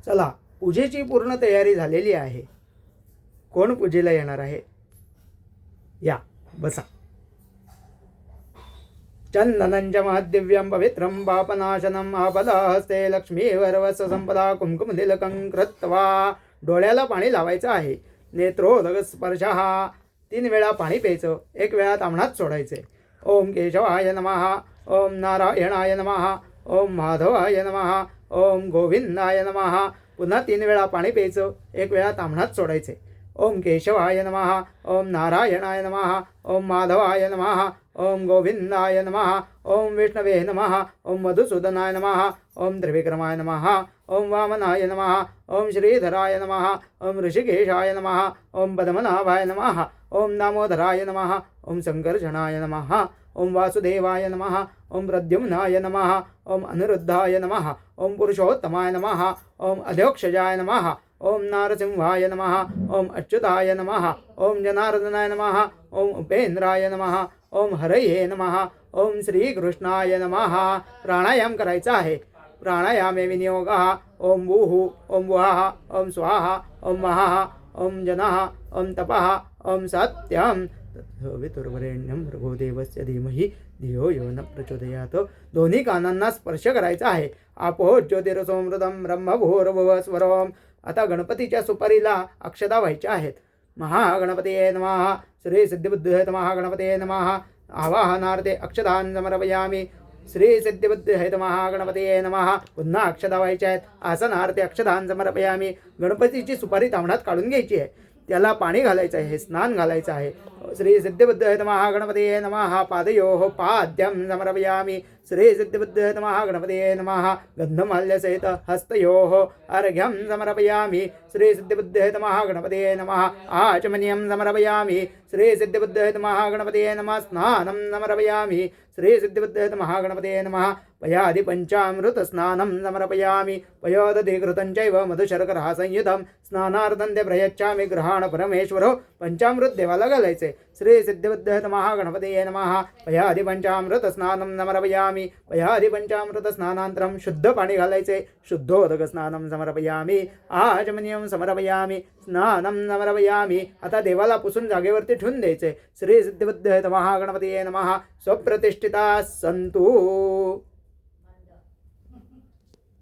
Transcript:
चला, पूजेची पूर्ण तयारी झालेली आहे. कोण पूजेला येणार आहे? या, बसा. चंदनंच महद्दिव्यं पवित्रं पापनाशनम् आपदहस्ते लक्ष्मीवरवस संपदा कुंकुमतिलकं कृत्वा. डोळ्याला पाणी लावायचं आहे. नेत्रोदक स्पर्शः 3 वेळा पाणी प्यायचं, 1 वेळा ताम्हणात सोडायचे. ओम केशवाय नमः, ओम नारायणाय नमः, ओम माधवाय नमः, ओम गोविंदाय नमः. पुन्हा 3 वेळा पाणी प्यायचं, 1 वेळा ताम्हणात सोडायचे. ओम केशवाय नमः, ओम नारायणाय नमः, ओम माधवाय नमः, ओम गोविंदाय नमः, ओम विष्णवे नमः, ओम मधुसूदनाय नमः, ओम त्रिविक्रमाय नमः, ओम वामनाय नमः, ओम श्रीधराय नमः, ओम ऋषिकेशाय नमः, ओम पद्मनाभाय नमः, ओम दामोदराय नमः, ओम संकर्षणाय नमः, ओम वासुदेवाय नमः, ओम प्रद्युम्नाय नमः, ओम अनिरुद्धाय नमः, ओम पुरुषोत्तमाय नमः, ओम अध्योक्षजाय नमः, ओम नारसिंहाय नमः, ओम अच्युताय नमः, ओम जनार्दनाय नमः, ओम उपेंद्राय नमः, ओम हरये नमः, ओम श्रीकृष्णाय नमः. प्राणायाम करायचा आहे. प्राणायामे विनियोगः. ओम वुः, ओम वः, ओम स्वाहा, ओम महः, ओम जनः, ओम तपः, ओम सत्यं वितुर्वरेण्यं भृगोदेवस्य धीमहि धियो यो न प्रचोदयात. दोन्ही कानांना स्पर्श करायचा आहे. आपो ज्योतिरसोमृतं ब्रह्मभूर्भुवः स्वरम्. आता गणपतीच्या सुपारीला अक्षता व्हायच्या आहेत. महागणपतये नमः. श्री सिद्धिबुद्धये नमः. गणपतये नमः. आवाहनार्थे अक्षतान् समर्पयामि. श्री सिद्धिबुद्धये नमः. गणपतये नमः. पुन्हा अक्षता व्हायच्या आहेत. आसनार्थे अक्षतान् समर्पयामि. गणपतीची सुपारी ताम्हणात काढून घ्यायची आहे. त्याला पाणी घालायचं आहे, स्नान घालायचं आहे. श्री सिद्धिबुद्धये नमः. गणपतये नमः. पादयोः पाद्यं समर्पयामि. श्री सिद्धिबुद्धये नमः. गणपतये नमः. गन्धमाल्यसहित हस्तयोः अर्घ्यं समर्पयामि. श्री सिद्धिबुद्धये नमः. गणपतये नमः. आचमनीयं समर्पयामि. श्री सिद्धिबुद्धये नमः. गणपतये नमः. स्नानं समर्पयामि. श्री सिद्धिबुद्धये नमः. गणपतये नमः. पयादि पंचामृत स्नानं समर्पयामि. पयोदधिकृतं चैव मधुशर्करा संयुतं स्नानार्थं ते प्रयच्छामि गृहाण परमेश्वरो. पंचामृत देवाला घालायचे. श्री सिद्धिबुद्धये नमः. गणपतये नमः. पयादि पंचामृत स्नानं समर्पयामि. पयादि पंचामृत स्नानानंतरं शुद्ध पाणी घालायचे. शुद्धोदक स्नानं समर्पयामि. आचमनीयं समर्पयामि. स्नानं समर्पयामि. आता देवाला पुसून जागेवरती ठेवून द्यायचे. श्री सिद्धिबुद्धये नमः. गणपतये नमः. स्वप्रतिष्ठिता सन्तु.